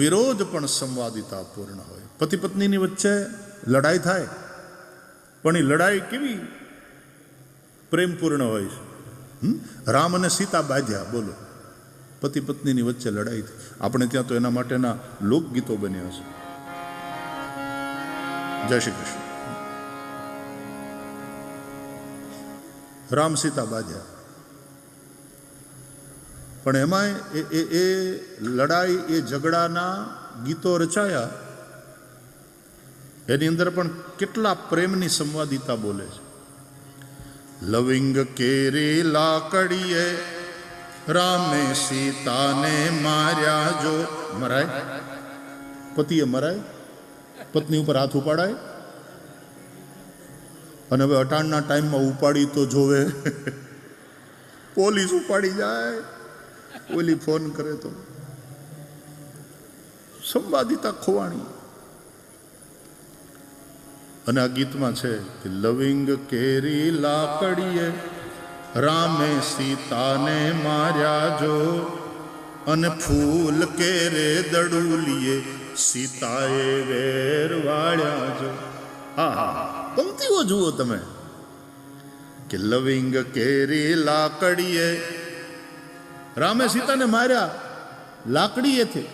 વિરોધ પણ સંવાદિતાપૂર્ણ હોય. પતિ પત્નીની વચ્ચે લડાઈ થાય, પણ એ લડાઈ કેવી પ્રેમપૂર્ણ હોય છે. રામ અને સીતા બાંધ્યા, બોલો, પતિ પત્નીની વચ્ચે લડાઈ થઈ. આપણે ત્યાં તો એના માટેના લોકગીતો બન્યા છે. જય શ્રી કૃષ્ણ. રામ સીતા બાંધ્યા, પણ એમાં એ લડાઈ, એ ઝઘડાના ગીતો રચાયા, એની અંદર પણ કેટલા પ્રેમની સંવાદિતા બોલે છે. લવિંગ કેરી લાકડીએ રામે સીતાને માર્યા જો. મરાય? પતિએ મરાય? પત્ની ઉપર હાથ ઉપાડાય? અને હવે અટાણના ટાઈમમાં ઉપાડી તો જોવે, પોલીસ ઉપાડી જાય, ઓલી ફોન કરે તો. સંવાદિતા ખોવાણી. અને આ ગીતમાં છે કે લવિંગ કેરી લાકડીએ રામે સીતાને માર્યા જો, અને ફૂલ કેરે દડુલીએ સીતાએ વેર વાળ્યા જો. હા, પંક્તિઓ જુઓ તમે, કે લવિંગ કેરી લાકડીએ રામે સીતાને માર્યા લાકડીએથી.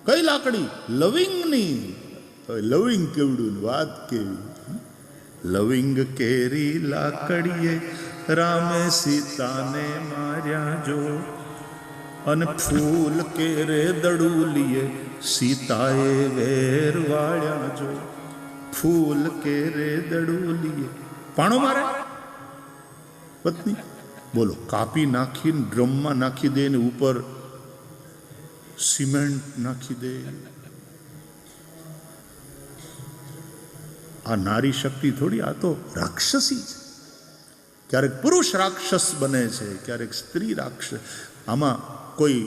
કઈ લાકડી? લવિંગની. લવિંગ કેવડું, વાત કેવી. લવિંગ કેરી લાકડીએ રામે સીતાને માર્યા જો, અને ફૂલ કેરે દડુલીએ સીતાએ વેર વાળ્યા જો. ફૂલ કેરે દડુલીએ પાણો મારે પત્ની, બોલો. કાપી નાખીને ડ્રમમાં નાખી દે ને ઉપર સિમેન્ટ નાખી દે. આ નારી શક્તિ થોડી, આ તો રાક્ષસી છે. ક્યારેક પુરુષ રાક્ષસ બને છે, ક્યારેક સ્ત્રી રાક્ષસ. આમાં કોઈ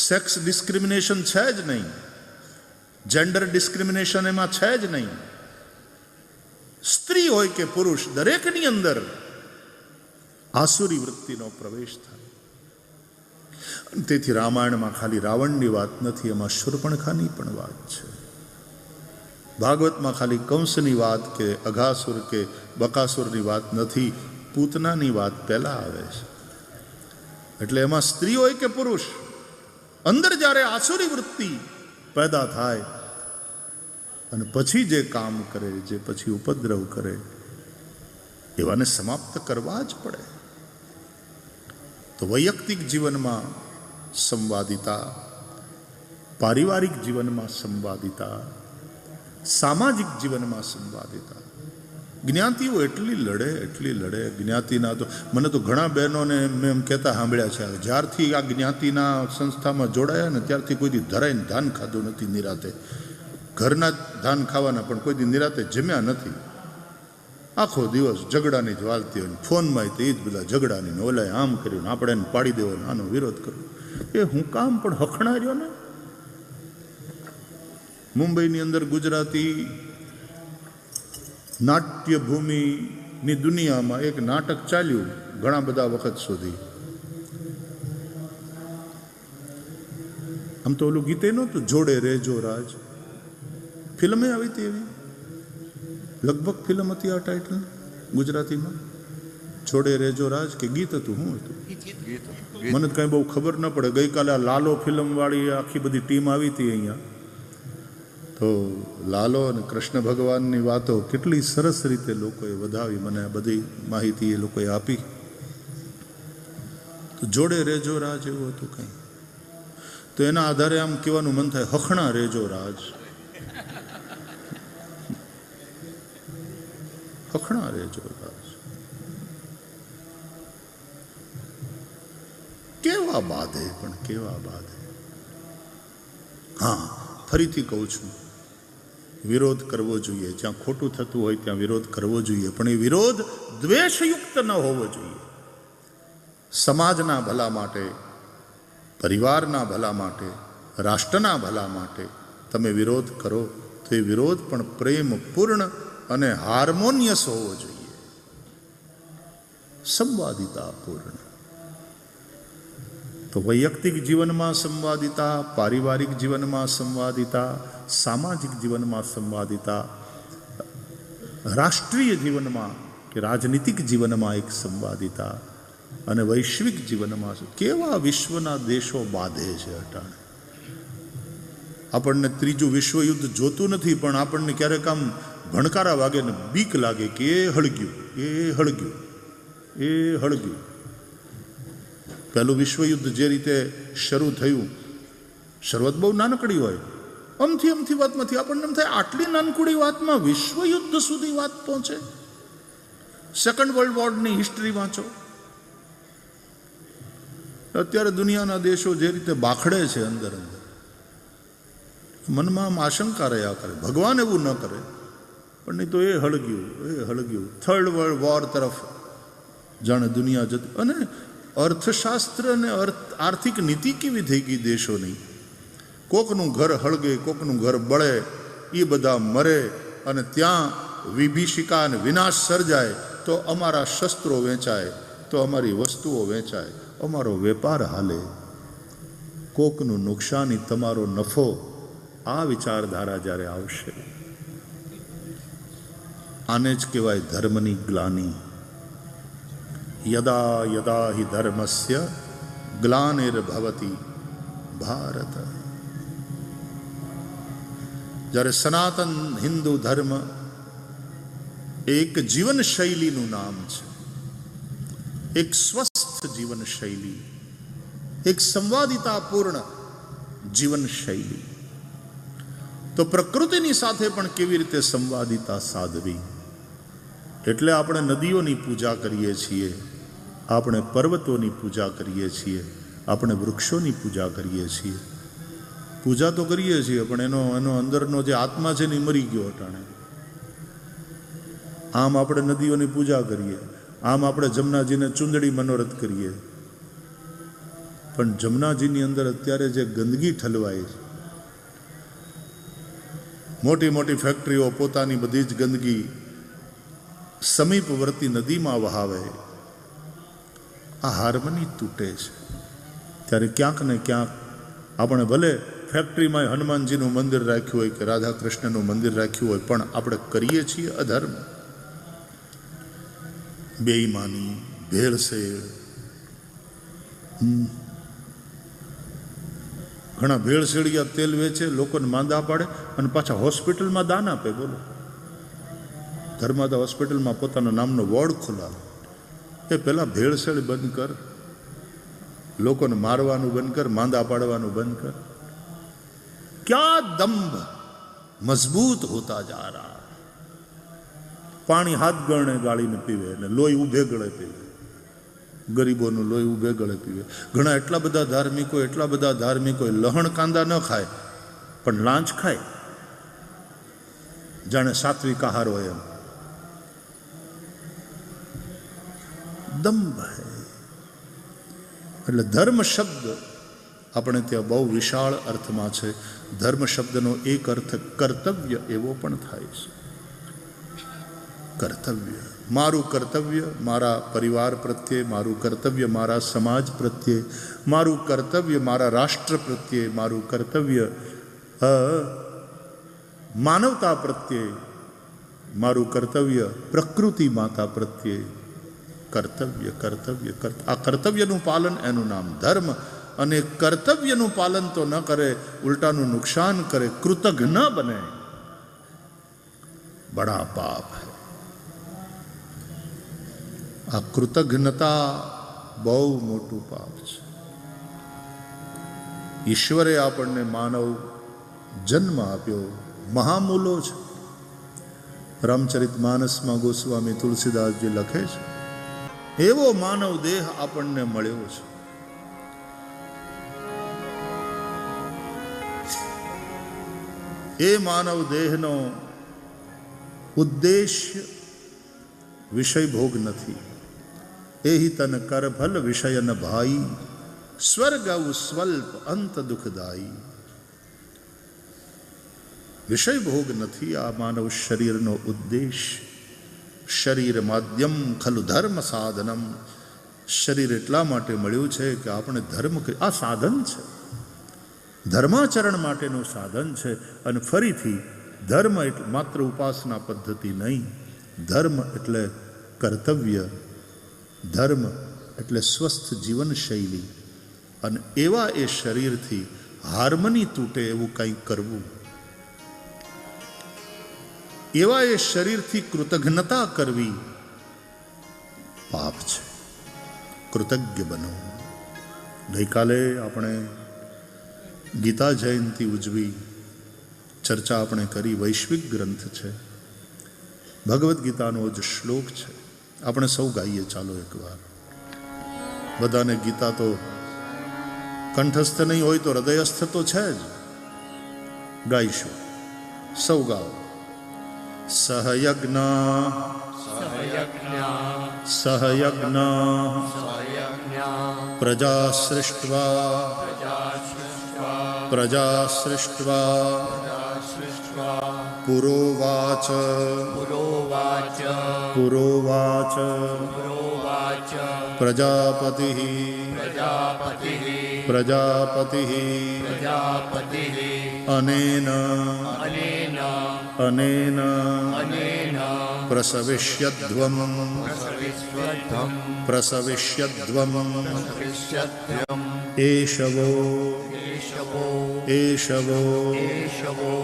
સેક્સ ડિસ્ક્રિમિનેશન છે જ નહીં, જેન્ડર ડિસ્ક્રિમિનેશન એમાં છે જ નહીં. સ્ત્રી હોય કે પુરુષ, દરેકની અંદર આસુરી વૃત્તિનો પ્રવેશ થાય. તેથી રામાયણમાં ખાલી રાવણની વાત નથી, એમાં શૂર્પણખાની પણ વાત છે. ભાગવતમાં ખાલી કંસની વાત કે અઘાસુર કે બકાસુરની વાત નથી, પૂતનાની વાત પહેલા આવે છે. એટલે એમાં સ્ત્રી હોય કે પુરુષ, અંદર જ્યારે આસુરી વૃત્તિ પેદા થાય અને પછી જે કામ કરે, જે પછી ઉપદ્રવ કરે, એવાને સમાપ્ત કરવા જ પડે. તો વૈયક્તિક જીવનમાં સંવાદિતા, પારિવારિક જીવનમાં સંવાદિતા, સામાજિક જીવનમાં સંવાદિતા. જ્ઞાતિઓ એટલી લડે. જ્ઞાતિના તો મને તો ઘણા બહેનોને મેં એમ કહેતા સાંભળ્યા છે, જ્યારથી આ જ્ઞાતિના સંસ્થામાં જોડાયા ને ત્યારથી કોઈ દી ધરાઈને ધાન ખાધું નથી નિરાતે. ઘરના જ ધાન ખાવાના, પણ કોઈ દી નિરાતે જમ્યા નથી. આખો દિવસ ઝઘડાની જ વાલતી હોય, ફોનમાં તો એ જ બધા ઝઘડાની ને ઓલાએ આમ કર્યું, આપણે એને પાડી દેવાનો, આનો વિરોધ કરવો. એ હું કામ પણ હખણા રહ્યો ને. મુંબઈની અંદર ગુજરાતી નાટ્યભૂમિની દુનિયામાં એક નાટક ચાલ્યું ઘણા બધા વખત સુધી. આમ તો ઓલું ગીતે નહોતું, જોડે રેજો રાજ. ફિલ્મે આવી હતી એવી, લગભગ ફિલ્મ હતી આ ટાઇટલ ગુજરાતીમાં, જોડે રેજો રાજ. કે ગીત હતું? શું હતું? મને તો કાંઈ બહુ ખબર ન પડે. ગઈકાલે આ લાલો ફિલ્મવાળી આખી બધી ટીમ આવી હતી અહીંયા, તો લાલો અને કૃષ્ણ ભગવાનની વાતો કેટલી સરસ રીતે લોકોએ વધાવી. મને બધી માહિતી એ લોકોએ આપી. તો જોડે રેજો રાજ એવું હતું કંઈ. તો એના આધારે આમ કહેવાનું મન થાય, હખણા રેજો રાજ, હખણા રેજો રાજ. કેવા બાધે, પણ કેવા બાધે. હા, ફરીથી કહું છું, વિરોધ કરવો જોઈએ. જ્યાં ખોટું થતું હોય ત્યાં વિરોધ કરવો જોઈએ, પણ એ વિરોધ દ્વેષયુક્ત ન હોવો જોઈએ. સમાજના ભલા માટે, પરિવારના ભલા માટે, રાષ્ટ્રના ભલા માટે તમે વિરોધ કરો તો એ વિરોધ પણ પ્રેમપૂર્ણ અને હાર્મોનિયસ હોવો જોઈએ, સંવાદિતાપૂર્ણ. તો વૈયક્તિક જીવનમાં સંવાદિતા, પારિવારિક જીવનમાં સંવાદિતા, સામાજિક જીવનમાં સંવાદિતા, રાષ્ટ્રીય જીવનમાં કે રાજનીતિક જીવનમાં એક સંવાદિતા, અને વૈશ્વિક જીવનમાં કેવા વિશ્વના દેશો બાંધે છે અટાણે. આપણને ત્રીજું વિશ્વયુદ્ધ જોતું નથી, પણ આપણને ક્યારેક આમ ભણકારા વાગે ને બીક લાગે કે એ હળગ્યું, એ હળગ્યું, એ હળગ્યું. પહેલું વિશ્વયુદ્ધ જે રીતે શરૂ થયું, શરૂઆત બહુ નાનકડી હોય, અમથી વાતમાંથી આપણને એમ થાય આટલી નાનકડી વાતમાં વિશ્વયુદ્ધ સુધી વાત પહોંચે. સેકન્ડ વર્લ્ડ વોરની હિસ્ટ્રી વાંચો. અત્યારે દુનિયાના દેશો જે રીતે બાખડે છે અંદર અંદર, મનમાં આમ આશંકા રહ્યા કરે, ભગવાન એવું ન કરે, પણ નહીં તો એ હળગ્યું, એ હળગ્યું. થર્ડ વર્લ્ડ વોર તરફ જાણે દુનિયા જતી. અને અર્થશાસ્ત્ર અને આર્થિક નીતિ કેવી થઈ ગઈ દેશોની. કોકનું ઘર હળગે, કોકનું ઘર બળે, એ બધા મરે, અને ત્યાં વિભીષિકા અને વિનાશ સર્જાય તો અમારા શસ્ત્રો વેચાય, તો અમારી વસ્તુઓ વેચાય, અમારો વેપાર હાલે. કોકનું નુકસાની, તમારો નફો. આ વિચારધારા જ્યારે આવશે, આને જ કહેવાય ધર્મની ગ્લાની. યદા યદા હિ ધર્મસ્ય ગ્લાનિર્ભવતિ ભારત. જ્યારે સનાતન હિન્દુ ધર્મ એક જીવન શૈલીનું નામ છે, એક સ્વસ્થ જીવન શૈલી, એક સંવાદિતાપૂર્ણ જીવન શૈલી, તો પ્રકૃતિની સાથે પણ કેવી રીતે સંવાદિતા સાધવી. એટલે આપણે નદીઓની પૂજા કરીએ છીએ, આપણે પર્વતોની પૂજા કરીએ છીએ, આપણે વૃક્ષોની પૂજા કરીએ છીએ. પૂજા તો કરીએ છીએ, પણ એનો અંદરનો જે આત્મા છે ને એ મરી ગયો અટાણે. આમ આપણે નદીઓની પૂજા કરીએ, આમ આપણે જમનાજીને ચૂંદડી મનોરથ કરીએ, પણ જમનાજીની અંદર અત્યારે જે ગંદકી ઠલવાય છે, મોટી મોટી ફેક્ટરીઓ પોતાની બધી જ ગંદકી સમીપવર્તી નદીમાં વહાવે, આ હાર્મની તૂટે છે. ત્યારે ક્યાંક ને ક્યાંક આપણે ભલે ફેક્ટરીમાં હનુમાનજીનું મંદિર રાખ્યું હોય કે રાધા કૃષ્ણનું મંદિર રાખ્યું હોય, પણ આપણે કરીએ છીએ અધર્મ, બેઈમાની, ભેળસેળ. ઘણા ભેળસેળિયા તેલ વેચે, લોકોને માંદા પાડે અને પાછા હોસ્પિટલમાં દાન આપે. બોલો, ધર્માદા હોસ્પિટલમાં પોતાના નામનો વોર્ડ ખોલાવે. એ પહેલાં ભેળસેળ બંધ કર, લોકોને મારવાનું બંધ કર, માંદા પાડવાનું બંધ કર. ક્યાં દંભ મજબૂત હોતા જા રહા. પાણી હાથ ગણે ગાળીને પીવે અને લોહી ઉભે ગળે પીવે, ગરીબોનું લોહી ઉભે ગળે પીવે. ઘણા એટલા બધા ધાર્મિકો લહણ કાંદા ન ખાય, પણ લાંચ ખાય, જાણે સાત્વિક આહાર હોય એમ. દંભ હૈ. એટલે ધર્મ શબ્દ આપણે ત્યાં બહુ વિશાળ અર્થમાં છે. ધર્મ શબ્દનો એક અર્થ કર્તવ્ય એવો પણ થાય છે. કર્તવ્ય, મારું કર્તવ્ય મારા પરિવાર પ્રત્યે, મારું કર્તવ્ય મારા સમાજ પ્રત્યે, મારું કર્તવ્ય મારા રાષ્ટ્ર પ્રત્યે, મારું કર્તવ્ય માનવતા પ્રત્યે, મારું કર્તવ્ય પ્રકૃતિ માતા પ્રત્યે. કર્તવ્ય કર્તવ્ય આ કર્તવ્યનું પાલન, એનું નામ ધર્મ. અને કર્તવ્યનું પાલન તો ન કરે, ઉલટાનું નુકસાન કરે, કૃતજ્ઞ ન બને, બડા પાપ હૈ. આ કૃતજ્ઞતા બહુ મોટું પાપ છે. ઈશ્વરે આપણને માનવ જન્મ આપ્યો, મહામૂલો છે. રામચરિત માનસમાં ગોસ્વામી તુલસીદાસજી લખે છે, એવો માનવ દેહ આપણને મળ્યો છે. એ માનવ દેહનો ઉદ્દેશ્ય વિષય ભોગ નથી. એહી તન કર ભલ વિષય ન ભાઈ, સ્વર્ગ સ્વલ્પ અંત દુઃખદાયી. વિષય ભોગ નથી આ માનવ શરીરનો ઉદ્દેશ. શરીર માધ્યમ ખલુ ધર્મ સાધનમ. શરીર એટલા માટે મળ્યું છે કે આપણે ધર્મ, આ સાધન છે, ધર્માચરણ માટેનું સાધન છે. અને ફરીથી ધર્મ એટલે માત્ર ઉપાસના પદ્ધતિ નહીં, ધર્મ એટલે કર્તવ્ય, ધર્મ એટલે સ્વસ્થ જીવનશૈલી. અને એવા એ શરીરથી હાર્મની તૂટે એવું કંઈક કરવું, એવા એ શરીરથી કૃતજ્ઞતા કરવી પાપ છે. કૃતજ્ઞ બનો. ગઈકાલે આપણે ગીતા જયંતિ ઉજવી, ચર્ચા આપણે કરી. વૈશ્વિક ગ્રંથ છે, ભગવદ્ ગીતાનો જ શ્લોક છે. આપણે સૌ ગાઈએ, ચાલો એકવાર. બધાને ગીતા તો કંઠસ્થ નહીં હોય તો હૃદયસ્થ તો છે જ. ગાઈશું, સૌ ગાઓ. સહયજ્ઞ પ્રજા સૃષ્ટ્વા પુરોવાચ પ્રજાપતિ અનેન પ્રસવિષ્યદ્વમ એષવો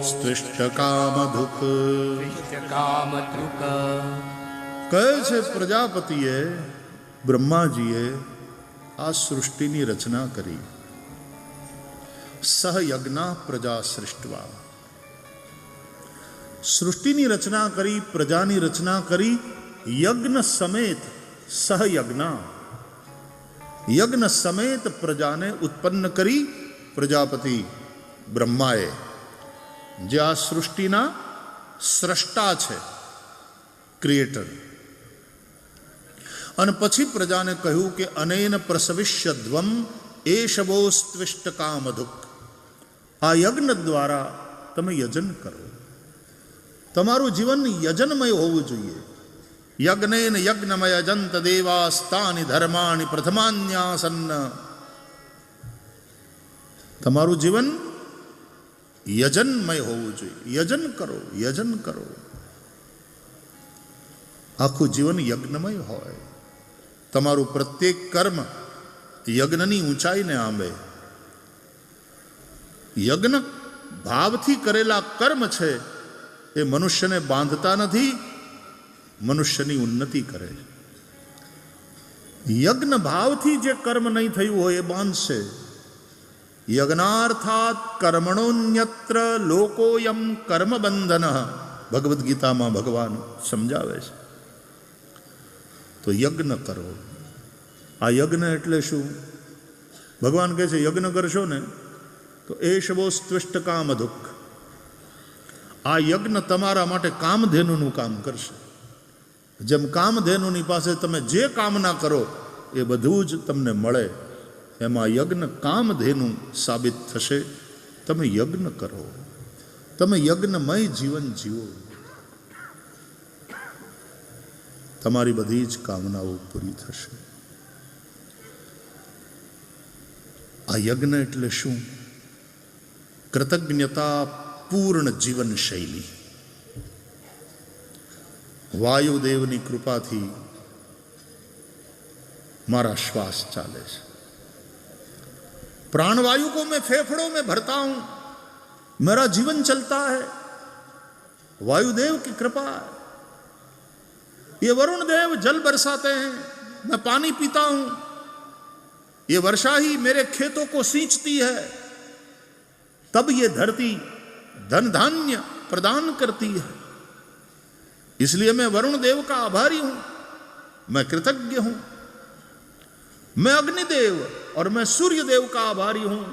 સ્ત્વિષ્ટકામધુક. કહે છે પ્રજાપતિએ, બ્રહ્માજીએ આ સૃષ્ટિની રચના કરી. સહયજ્ઞ પ્રજા સૃષ્ટવા, સૃષ્ટિની રચના કરી, પ્રજાની રચના કરી, યજ્ઞ સમેત. સહયજ્ઞ, યજ્ઞ સમેત પ્રજાને ઉત્પન્ન કરી પ્રજાપતિ બ્રહ્માએ, જે આ સૃષ્ટિના સ્રષ્ટા છે, ક્રિએટર. અને પછી પ્રજાને કહ્યું કે અનેન પ્રસવિષ્યધ્વમ એષવો સ્ત્વિષ્ટકામધુક. આ યજ્ઞ દ્વારા તમે યજન કરો. તમારું જીવન યજનમય હોવું જોઈએ. યજ્ઞેન યજ્ઞમય જંત દેવાસ્તાની ધર્માણી પ્રથમાન્યાસન્ન. તમારું જીવન યજનમય હોવું જોઈએ. યજન કરો, યજન કરો. આખું જીવન યજ્ઞમય હોય. તમારું પ્રત્યેક કર્મ યજ્ઞની ઊંચાઈને આંબે. યજ્ઞ ભાવથી કરેલા કર્મ છે એ મનુષ્યને બાંધતા નથી, મનુષ્યની ઉન્નતિ કરે. યજ્ઞ ભાવથી જે કર્મ નહીં થયું હોય એ બાંધશે. યજ્ઞાર્થાત કર્મણોન્યત્ર લોકોયમ કર્મબંધન. ભગવદ્ ગીતામાં ભગવાન સમજાવે છે. તો યજ્ઞ કરો. આ યજ્ઞ એટલે શું? ભગવાન કહે છે યજ્ઞ કરશો ને તો એષવો સ્ત્વિષ્ટકામધુક. આ યજ્ઞ તમારા માટે કામધેનુનું કામ કરશે. જેમ કામધેનુની પાસે તમે જે કામના કરો એ બધું જ તમને મળે, એમાં યજ્ઞ કામધેનુ સાબિત થશે. તમે યજ્ઞ કરો, તમે યજ્ઞમય જીવન જીવો, તમારી બધી જ કામનાઓ પૂરી થશે. આ યજ્ઞ એટલે શું? કૃતજ્ઞતા પૂર્ણ જીવન શૈલી. વાયુદેવની કૃપાથી મારા શ્વાસ ચાલે છે. प्राणवायु को मैं फेफड़ों में भरता हूं, मेरा जीवन चलता है. वायुदेव की कृपा है. ये वरुण देव जल बरसाते हैं, मैं पानी पीता हूं. ये वर्षा ही मेरे खेतों को सींचती है, तब ये धरती धन धान्य प्रदान करती है. इसलिए मैं वरुण देव का आभारी हूं, मैं कृतज्ञ हूं. मैं अग्निदेव और मैं सूर्य देव का आभारी हूं,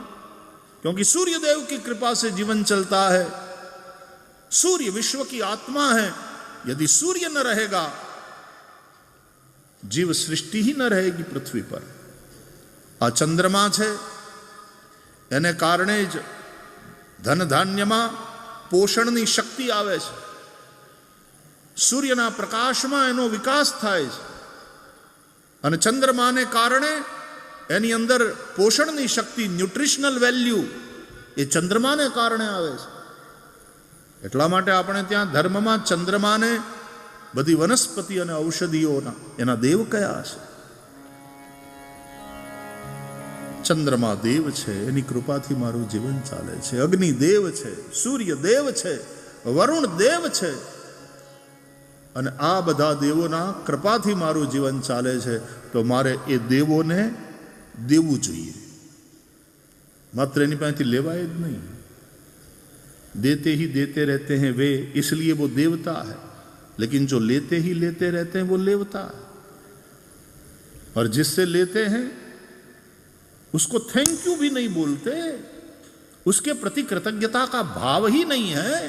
क्योंकि सूर्य देव की कृपा से जीवन चलता है. सूर्य विश्व की आत्मा है. यदि सूर्य न रहेगा, जीव सृष्टि ही न रहेगी पृथ्वी पर. आ चंद्रमा छे, एने कारणे ज धन धान्यमां पोषणनी शक्ति आवे छे. सूर्यना प्रकाशमां एनो विकास थाय छे અને ચંદ્રમાને કારણે એની અંદર પોષણની શક્તિ, ન્યુટ્રિશનલ વેલ્યુ એ ચંદ્રમાને કારણે આવે છે. એટલા માટે આપણે ત્યાં ધર્મમાં ચંદ્રમાને બધી વનસ્પતિ અને ઔષધિઓના એના દેવ કયા છે. ચંદ્રમા દેવ છે, એની કૃપાથી મારું જીવન ચાલે છે. અગ્નિ દેવ છે, સૂર્ય દેવ છે, વરુણ દેવ છે, અને આ બધા દેવોના કૃપાથી મારું જીવન ચાલે છે. તો મારે એ દેવોને દેવું જોઈએ, માત્ર એની પાસેથી લેવાય જ નહીં. देते ही देते रहते हैं वे, इसलिए वो देवता है. लेकिन जो लेते ही लेते रहते हैं वो लेवता है. और जिससे लेते हैं उसको थैंक यू भी नहीं बोलते, उसके प्रति कृतज्ञता का भाव ही नहीं है.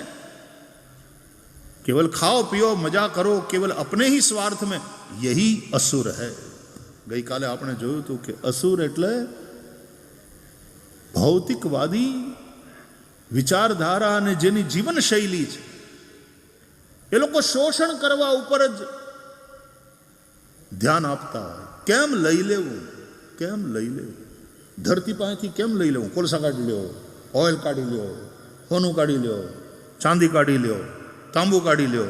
केवल खाओ पियो मजा करो, केवल अपने ही स्वार्थ में, यही असुर है. गई काले आपने જોયું હતું કે અસુર એટલે ભૌતિકવાદી વિચારધારા અને જેની જીવન શૈલી છે, એ લોકો શોષણ કરવા ઉપર જ ધ્યાન આપતા હોય. કેમ લઈ લેવું, કેમ લઈ લેવું, ધરતી પાસેથી કેમ લઈ લેવું. કોલસા કાઢી લ્યો, ઓઇલ કાઢી લ્યો, સોનું કાઢી લ્યો, ચાંદી કાઢી લ્યો, તાંબુ કાઢી લ્યો,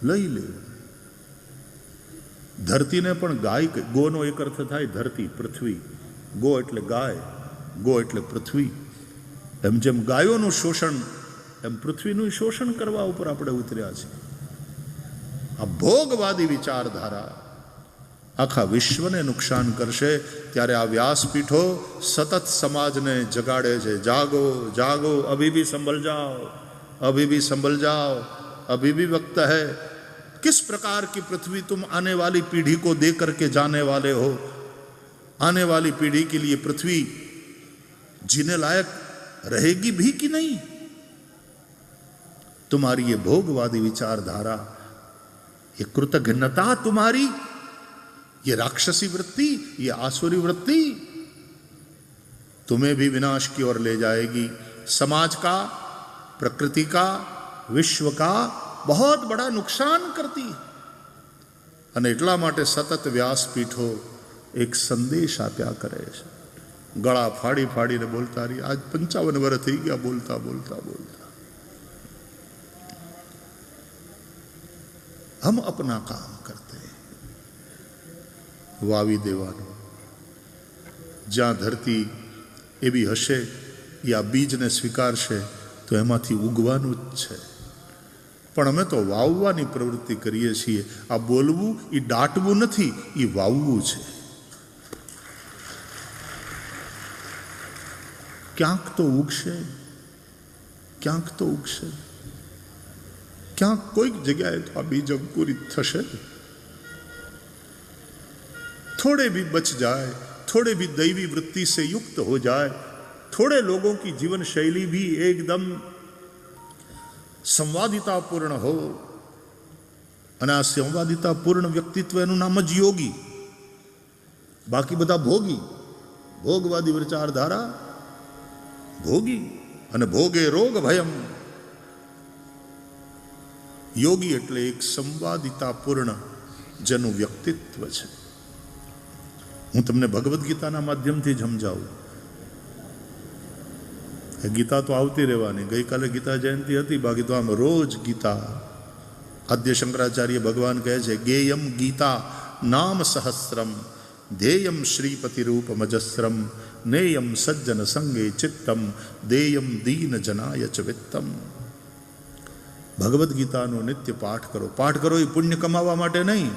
લઈ લેવું. ધરતીને પણ ગાય, ગોનો એક અર્થ થાય ધરતી, પૃથ્વી. ગો એટલે ગાય, ગો એટલે પૃથ્વી. એમ જેમ ગાયોનું શોષણ, એમ પૃથ્વીનું શોષણ કરવા ઉપર આપણે ઉતર્યા છીએ. આ ભોગવાદી વિચારધારા આખા વિશ્વને નુકસાન કરશે. ત્યારે આ વ્યાસપીઠો સતત સમાજને જગાડે છે. જાગો જાગો, અભી ભી સંભલ જાઓ, अभी भी संभल जाओ, अभी भी वक्त है. किस प्रकार की पृथ्वी तुम आने वाली पीढ़ी को दे करके जाने वाले हो. आने वाली पीढ़ी के लिए पृथ्वी जीने लायक रहेगी भी कि नहीं. तुम्हारी ये भोगवादी विचारधारा, ये कृतघ्नता तुम्हारी, ये राक्षसी वृत्ति, ये आसुरी वृत्ति तुम्हें भी विनाश की ओर ले जाएगी. समाज का, प्रकृति का, विश्व का बहुत बड़ा नुकसान करती. અને એટલા માટે સતત વ્યાસપીઠો એક સંદેશ આપ્યા કરે છે. ગળા ફાડી ફાડીને બોલતા રહી. આજ 55 વર્ષ થઈ ગયા બોલતા બોલતા બોલતા. હમ અપના કામ કરતે, વાવી દેવાનું. જ્યાં ધરતી એવી હશે એ આ બીજને સ્વીકારશે તો એમાંથી ઉગવાનું જ છે. પણ અમે તો વાવવાની પ્રવૃત્તિ કરીએ છીએ. આ બોલવું એ દાટવું નથી, એ વાવવું છે. ક્યાંક તો ઉગશે, ક્યાંક તો ઉગશે, ક્યાંક કોઈક જગ્યાએ તો આ બીજ અંકુરિત થશે. थोड़े भी बच जाए, थोड़े भी दैवी वृत्ति से युक्त हो जाए, थोड़े लोगों की जीवन शैली भी एकदम संवादितापूर्ण हो. અને આ સંવાદિતાપૂર્ણ વ્યક્તિત્વ એનું નામ જ યોગી. બાકી બધા ભોગી, ભોગવાદી વિચારધારા ભોગી. અને ભોગે રોગ ભયમ. યોગી એટલે એક સંવાદિતાપૂર્ણ જેનું વ્યક્તિત્વ છે. હું તમને ભગવદ્ ગીતાના માધ્યમથી સમજાવું. ગીતા તો આવતી રહેવાની. ગઈકાલે ગીતા જયંતિ હતી, બાકી તો આમ રોજ ગીતા. આદ્ય શંકરાચાર્ય ભગવાન કહે છે, ગેયમ ગીતા નામ સહસ્રમ, ધ્યેયમ શ્રીપતિ રૂપમજસ્રમ, નેયમ સજ્જન સંગે ચિત્તમ, દેયમ દીન જનાય ચ વિત્તમ. ભગવદ્ ગીતાનો નિત્ય પાઠ કરો. પાઠ કરો એ પુણ્ય કમાવા માટે નહીં,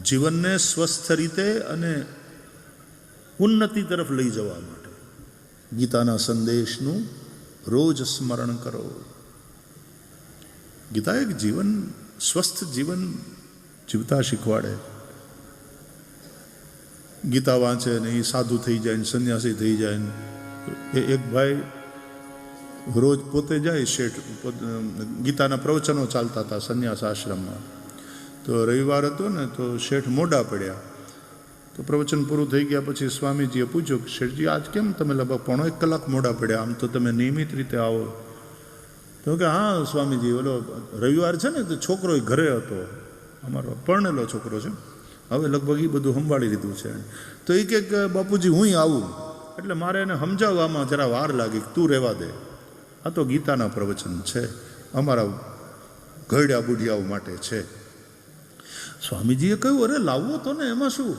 જીવનને સ્વસ્થ રીતે અને ઉન્નતિ તરફ લઈ જવા માટે. ગીતાના સંદેશનું રોજ સ્મરણ કરો. ગીતા એક જીવન, સ્વસ્થ જીવન જીવતા શીખવાડે. ગીતા વાંચે ને એ સાધુ થઈ જાય ને સંન્યાસી થઈ જાય ને. એક ભાઈ રોજ પોતે જાય શેઠ, ગીતાના પ્રવચનો ચાલતા હતા સંન્યાસ આશ્રમમાં. તો રવિવાર હતો ને, તો શેઠ મોડા પડ્યા. તો પ્રવચન પૂરું થઈ ગયા પછી સ્વામીજીએ પૂછ્યું કે શેઠજી આજ કેમ તમે લગભગ 1.5 કલાક મોડા પડ્યા, આમ તો તમે નિયમિત રીતે આવો. તો કે હા સ્વામીજી, ઓલો રવિવાર છે ને તો છોકરો ઘરે હતો અમારો પરણેલો છોકરો છે, હવે લગભગ એ બધું સંભાળી લીધું છે. તો એ કે બાપુજી હું આવું, એટલે મારે એને સમજાવવામાં જરા વાર લાગી, તું રહેવા દે, આ તો ગીતાના પ્રવચન છે, અમારા ઘરડા બુઢિયાઓ માટે છે. સ્વામીજીએ કહ્યું, અરે લાવવો તો ને, એમાં શું,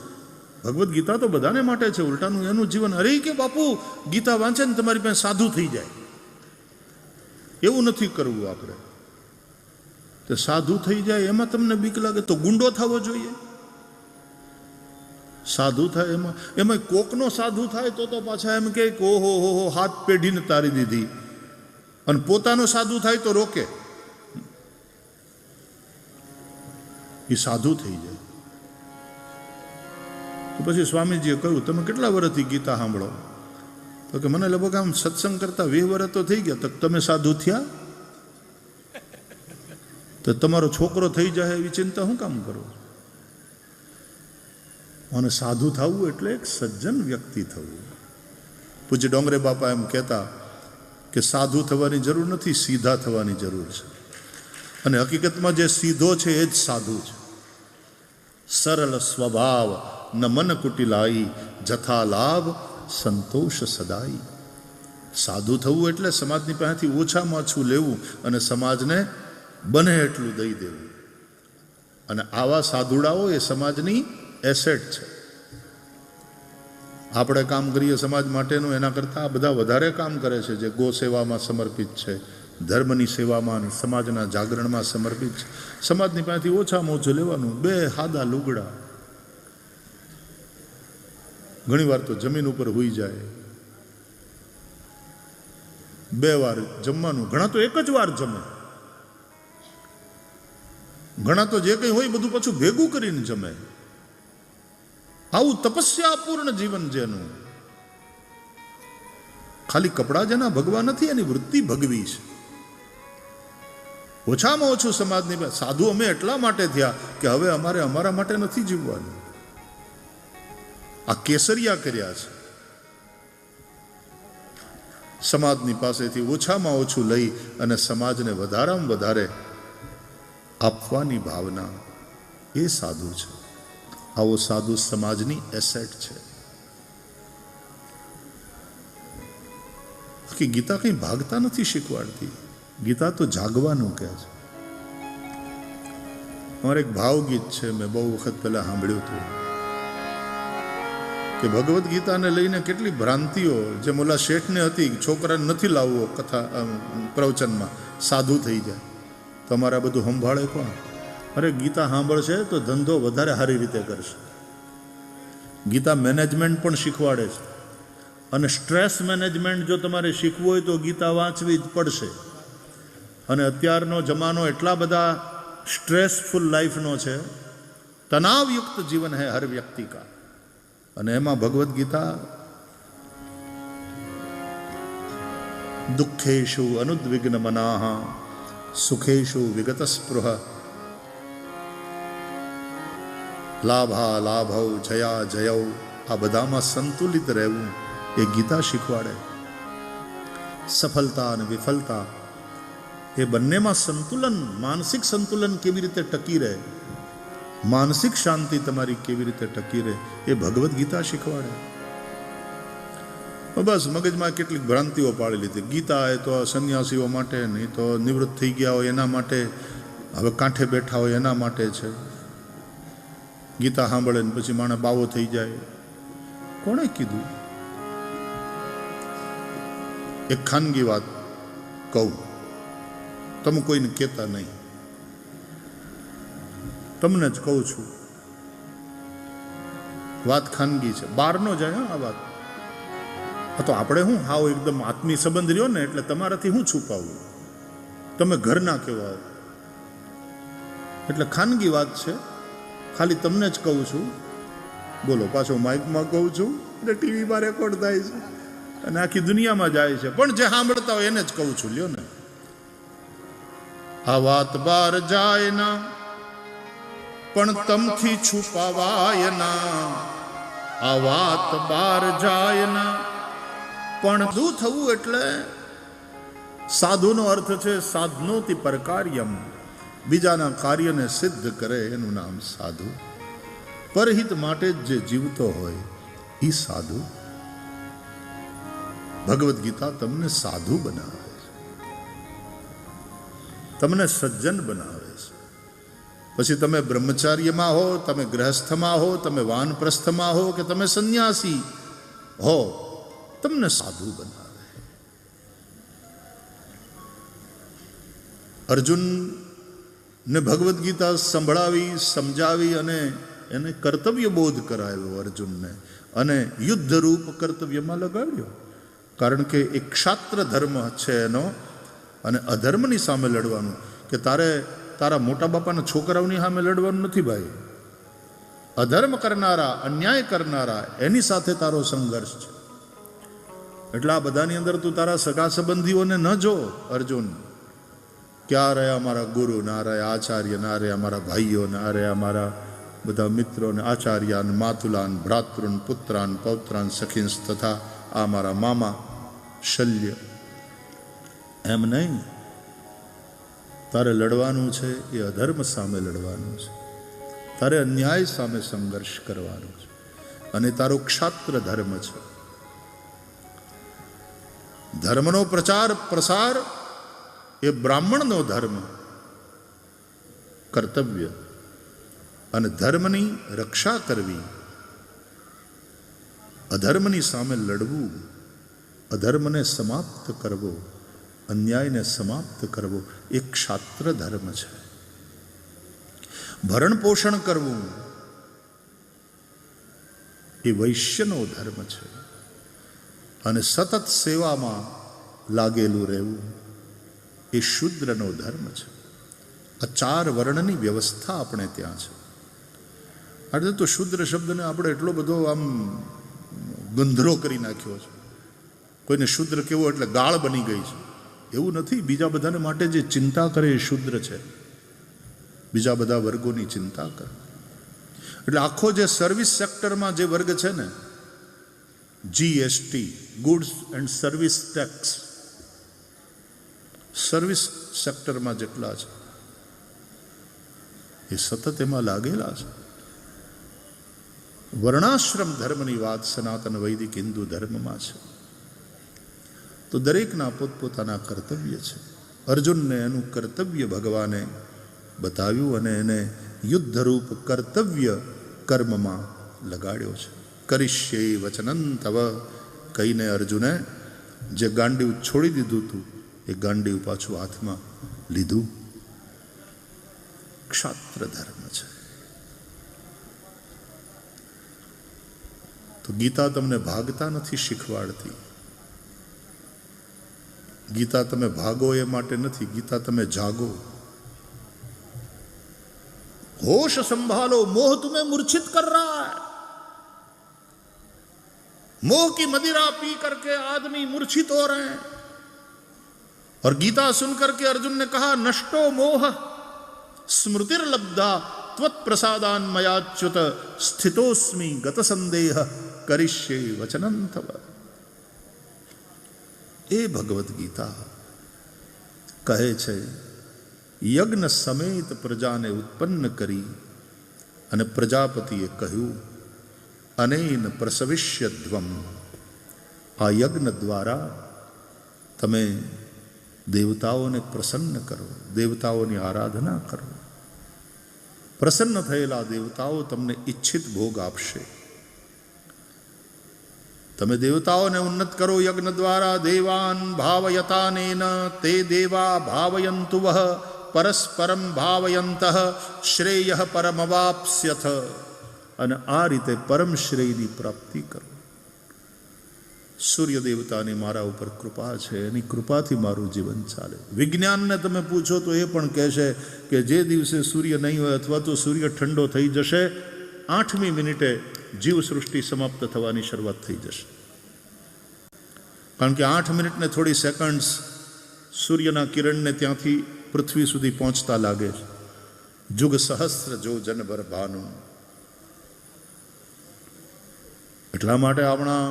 ભગવદ્ ગીતા તો બધાને માટે છે, ઉલટાનું એનું જીવન. અરે કે બાપુ ગીતા વાંચે ને તમારી પાસે સાધુ થઈ જાય, એવું નથી કરવું આપણે. તો સાધુ થઈ જાય એમાં તમને બીક લાગે તો ગુંડો થવો જોઈએ. સાધુ થાય એમાં કોકનો સાધુ થાય તો પાછા એમ કે ઓહો હો હાથ પેઢીને તારી દીધી, અને પોતાનો સાધુ થાય તો રોકે. એ સાધુ થઈ જાય. તો પછી સ્વામીજીએ કહ્યું, તમે કેટલા વર્ષથી ગીતા સાંભળો? તો કે મને લગભગ આમ સત્સંગ કરતા 20 વર્ષ તો થઈ ગયા. તો તમે સાધુ થયા? તો તમારો છોકરો થઈ જાય એવી ચિંતા શું કામ કરો? અને સાધુ થવું એટલે એક સજ્જન વ્યક્તિ થવું. પૂજ્ય ડોંગરે બાપા એમ કહેતા કે સાધુ થવાની જરૂર નથી, સીધા થવાની જરૂર છે. અને હકીકતમાં જે સીધો છે એ જ સાધુ છે. સરળ સ્વભાવ ન મન કુટિલાઈ, જથા લાભ સંતોષ સદાઈ. સાધુ થવું એટલે સમાજની પાસેથી ઓછામાં ઓછું લેવું અને સમાજને બને એટલું દઈ દેવું. અને આવા સાધુડાઓ એ સમાજની એસેટ છે. આપણે કામ કરીએ સમાજ માટેનું, એના કરતાં આ બધા વધારે કામ કરે છે, જે ગો સેવામાં સમર્પિત છે, ધર્મની સેવામાં, સમાજના જાગરણમાં સમર્પિત છે. સમાજની પાસેથી ઓછામાં ઓછું લેવાનું, 2 સાદા લુગડા, ઘણી વાર તો જમીન ઉપર હોઈ જાય, 2 વાર જમવાનું, ઘણા તો એક જ વાર જમે, ઘણા તો જે કંઈ હોય બધું પાછું ભેગું કરીને જમે. આવું તપસ્યાપૂર્ણ જીવન જેનું, ખાલી કપડા જેના ભગવા નથી, એની વૃત્તિ ભગવી છે. ઓછામાં ઓછું સમાજની સાધુ અમે એટલા માટે થયા કે હવે અમારે અમારા માટે નથી જીવવાનું. આ કેસરિયા કર્યા છે. સમાજની પાસેથી ઓછામાં ઓછું લઈ અને સમાજને વધારામાં વધારે આપવાની ભાવના, એ સાધુ છે. આવો સાધુ સમાજની એસેટ છે. કે ગીતા કંઈ ભાગતા નથી શીખવાડતી, ગીતા તો જાગવાનું કહે છે. અમારે એક ભાવગીત છે, મેં બહુ વખત પહેલા સાંભળ્યું હતું, કે ભગવદ્ ગીતાને લઈને કેટલી ભ્રાંતિઓ, જે મોલા શેઠને હતી, છોકરાને નથી લાવવો કથા પ્રવચનમાં, સાધુ થઈ જાય. તમારે આ બધું સંભાળે કોણ? અરે ગીતા સાંભળશે તો ધંધો વધારે સારી રીતે કરશે. ગીતા મેનેજમેન્ટ પણ શીખવાડે છે, અને સ્ટ્રેસ મેનેજમેન્ટ જો તમારે શીખવું હોય તો ગીતા વાંચવી જ પડશે. અને અત્યારનો જમાનો એટલા બધા સ્ટ્રેસફુલ લાઈફનો છે, તનાવયુક્ત જીવન હૈ હર વ્યક્તિ કા, અને એમાં ભગવદ્ ગીતા દુઃખેષુ અનુદ્વિગ્ન મનાઃ સુખેષુ વિગત સ્પૃહ લાભા લાભૌ જયા જયૌ, આ બધામાં સંતુલિત રહેવું એ ગીતા શીખવાડે. સફળતા અને વિફળતા એ બંનેમાં સંતુલન, માનસિક સંતુલન કેવી રીતે ટકી રહે, માનસિક શાંતિ તમારી કેવી રીતે ટકી રહે, એ ભગવદ્ ગીતા શીખવાડે. બસ મગજમાં કેટલીક ભ્રાંતિઓ પાડી લીધી. ગીતા એ તો સંન્યાસીઓ માટે, નહીં તો નિવૃત્ત થઈ ગયા હોય એના માટે, હવે કાંઠે બેઠા હોય એના માટે છે. ગીતા સાંભળે ને પછી માણસ બાવો થઈ જાય, કોણે કીધું? એક ખાનગી વાત કહું, તમે કોઈને કહેતા નહીં, તમને જ કહું છું. વાત ખાનગી છે, બહાર ન જાય. આ વાત આ તો આપણે શું હાવ એકદમ આત્મી સંબંધ રહ્યો ને, એટલે તમારાથી શું છુપાવવું, તમે ઘરના કેવા, એટલે ખાનગી વાત છે, ખાલી તમને જ કહું છું. બોલો, પાછો માઇકમાં કહું છું, એટલે ટીવીમાં રેકોર્ડ થાય છે અને આખી દુનિયામાં જાય છે, પણ જે સાંભળતા હોય એને જ કહું છું. લ્યો ને, આ વાત બહાર જાય ના, પણ તમથી છુપાવાય ના. આ વાત બહાર જાય ના, પણ સાધુ થવું એટલે, સાધુનો અર્થ છે સાધનોતિ પરકાર્યમ, બીજાના કાર્યને સિદ્ધ કરે એનું નામ સાધુ. પરહિત માટે જ જે જીવતો હોય એ સાધુ. ભગવદ્ ગીતા તમને સાધુ બનાવે છે, તમને સજ્જન બનાવે છે. પછી તમે બ્રહ્મચાર્યમાં હો, તમે ગ્રહસ્થમાં હો, તમે વાનપ્રસ્થમાં હો કે તમે સંન્યાસી હો, તમને સાધુ બનાવે. અર્જુનને ભગવદ્ ગીતા સંભળાવી, સમજાવી અને એને કર્તવ્ય બોધ કરાયો અર્જુનને, અને યુદ્ધરૂપ કર્તવ્યમાં લગાડ્યો. કારણ કે એ ક્ષાત્ર ધર્મ છે એનો, અને અધર્મની સામે લડવાનું. કે તારે તારા મોટા બાપાના છોકરાઓની સામે લડવાનું નથી ભાઈ. અધર્મ કરનારા, અન્યાય કરનારા, એની સાથે તારો સંઘર્ષ છે. એટલે આ બધાની અંદર તું તારા સગા સંબંધીઓને ન જો અર્જુન. ક્યાં રહ્યા અમારા ગુરુ, ના રહ્યા આચાર્ય, ના રહ્યા અમારા ભાઈઓ, ના રહ્યા અમારા બધા મિત્રોને આચાર્યાન, માતુલાન, ભ્રાતૃન, પુત્રાન, પૌત્રાન, સખીંસ તથા આ મારા મામા શલ્ય. એમ નહીં, તારે લડવાનું છે એ અધર્મ સામે લડવાનું છે, તારે અન્યાય સામે સંઘર્ષ કરવાનો છે, અને તારો ક્ષાત્ર ધર્મ છે. ધર્મનો પ્રચાર પ્રસાર એ બ્રાહ્મણનો ધર્મ, કર્તવ્ય. અને ધર્મની રક્ષા કરવી, અધર્મની સામે લડવું, અધર્મને સમાપ્ત કરવો, અન્યાયને સમાપ્ત કરવો એ ક્ષાત્ર ધર્મ છે. ભરણ પોષણ કરવું એ વૈશ્યનો ધર્મ છે. અને સતત સેવામાં લાગેલું રહેવું એ શૂદ્રનો ધર્મ છે. આ 4 વર્ણની વ્યવસ્થા આપણે ત્યાં છે. એટલે તો શુદ્ર શબ્દને આપણે એટલો બધો આમ ગંધરો કરી નાખ્યો છે. કોઈને શુદ્ર કેવો એટલે ગાળ બની ગઈ છે, એવું નથી. બીજા બધાને માટે જે ચિંતા કરે એ શુદ્ર છે, બીજા બધા વર્ગોની ચિંતા કરે. એટલે આખો જે સર્વિસ સેક્ટરમાં જે વર્ગ છે ને, GST, goods and service tax, service સેક્ટરમાં જેટલા છે એ સતત એમાં લાગેલા છે. વર્ણાશ્રમ ધર્મની વાત સનાતન વૈદિક હિન્દુ ધર્મમાં છે. તો દરેકના પોતપોતાના કર્તવ્ય છે. અર્જુનને એનું કર્તવ્ય ભગવાને બતાવ્યું અને એને યુદ્ધરૂપ કર્તવ્ય કર્મમાં લગાડ્યો છે. કરીશ્યે વચનં તવ કહીને અર્જુને જે ગાંડીવ છોડી દીધું હતું એ ગાંડીવ પાછું હાથમાં લીધું. ક્ષાત્ર ધર્મ છે. તો ગીતા તમને ભાગતા નથી શીખવાડતી. ગીતા તમે ભાગો એ માટે નથી, ગીતા તમે જાગો. होश संभालो, मोह तुम्हें मूर्छित कर रहा है. मोह की मदिरा पी करके आदमी मूर्छित हो रहे हैं. और गीता सुनकर के अर्जुन ने कहा नष्टो मोह स्मृतिर्लब्धा त्वत् प्रसादान मयाच्युत स्थितोस्मि गत संदेह करिष्ये वचनं तव. એ ભગવદ્ ગીતા કહે છે યજ્ઞ સમેત પ્રજાને ઉત્પન્ન કરી અને પ્રજાપતિએ કહ્યું અનેન પ્રસવિષ્યધ્વમ. આ યજ્ઞ દ્વારા તમે દેવતાઓને પ્રસન્ન કરો, દેવતાઓની આરાધના કરો. પ્રસન્ન થયેલા દેવતાઓ તમને ઈચ્છિત ભોગ આપશે. તમે દેવતાઓને ઉન્નત કરો યજ્ઞ દ્વારા. દેવાન ભાવયતાનેન તે દેવા ભાવયંતુ વહ પરસ્પરમ ભાવયંત શ્રેય પરમવાપ્સ્યથ. અને આ રીતે પરમ શ્રેયની પ્રાપ્તિ કરો. સૂર્ય દેવતાની મારા ઉપર કૃપા છે, એની કૃપાથી મારું જીવન ચાલે. વિજ્ઞાનને તમે પૂછો તો એ પણ કહેશે કે જે દિવસે સૂર્ય નહીં હોય અથવા તો સૂર્ય ઠંડો થઈ જશે, 8મી મિનિટે જીવ સૃષ્ટિ સમાપ્ત થવાની શરૂઆત થઈ જશે. કારણ કે 8 મિનિટ ને થોડી સેકન્ડ્સ સૂર્યના કિરણને ત્યાંથી પૃથ્વી સુધી પહોંચતા લાગે છે. જુગ સહસ્ર જો જનભર ભાનું. એટલા માટે આપણા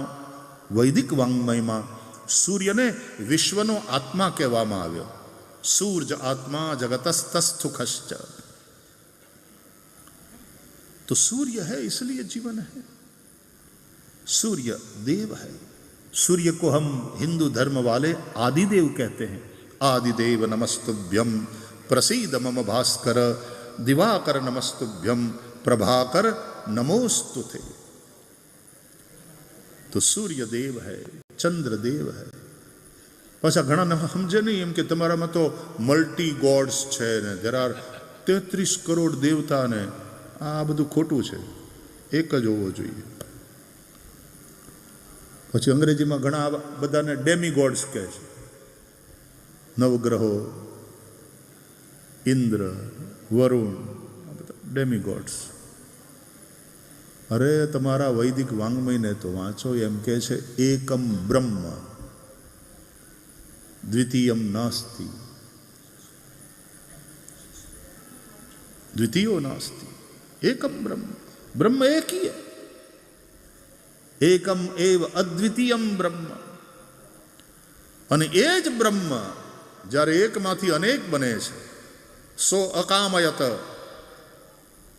વૈદિક વાંગ્મયમાં સૂર્યને વિશ્વનો આત્મા કહેવામાં આવ્યો. सूर्य आत्मा जगतस्तस्थुखश्च। तो सूर्य है इसलिए जीवन है, सूर्य देव है। सूर्य को हम हिंदू धर्म वाले आदिदेव कहते हैं। आदिदेव नमस्तुभ्यम प्रसीद मम भास्कर, दिवाकर नमस्तुभ्यम प्रभाकर नमोस्तुते। तो सूर्य देव है, चंद्र देव है। पाछा घणा समझे नहीं एम के तमारामां तो मल्टी गॉड्स छे ने, देर आर 33 करोड़ देवता ने, आ बधुं खोटुं छे, एक ज होवो जोईए। पछी अंग्रेजीमां घणा बधाने डेमी गॉड्स कहे छे, नवग्रहो, इंद्र, वरुण, डेमी गॉड्स। अरे तमारा वैदिक वांग्मय ने तो वाँचो, एम कहे छे एकम ब्रह्म द्वितीयम नास्ति, द्वितीयो नास्ति, एकम ब्रह्म। ब्रह्म एक ही है, एकम एव अद्वितीयम ब्रह्म। अने एज ब्रह्म જ્યારે એકમાંથી અનેક બને છે, સો અકામયત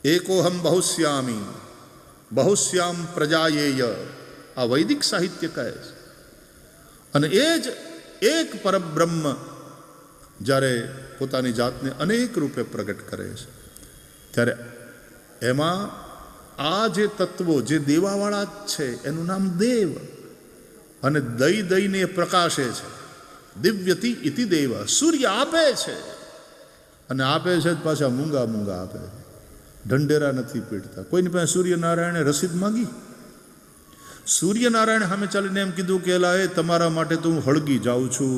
એકોહમ બહુશ્યામી બહુશ્યામ પ્રજાયેય, આ વૈદિક સાહિત્ય કહે છે। અને એ જ એક પરબ્રહ્મ જ્યારે પોતાની જાતને અનેક રૂપે પ્રગટ કરે છે, ત્યારે એમાં આ જે તત્વો જે દેવાવાળા છે એનું નામ દેવ, અને દઈ દઈને પ્રકાશે છે। દિવ્યતિ ઇતિ દેવ, સૂર્ય આપે છે, અને આપે છે પાછા મૂંગા મૂંગા આપે, ઢંઢેરા નથી પીડતા। કોઈની પાસે સૂર્યનારાયણે રસીદ માંગી? સૂર્યનારાયણ સામે ચાલીને એમ કીધું કે એલા એ તમારા માટે તો હું હળગી જાઉં છું,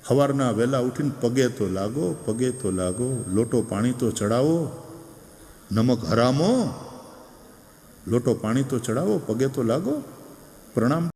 સવારના વહેલા ઉઠીને પગે તો લાગો, પગે તો લાગો, લોટો પાણી તો ચડાવો, નમક હરામો, લોટો પાણી તો ચડાવો, પગે તો લાગો, પ્રણામ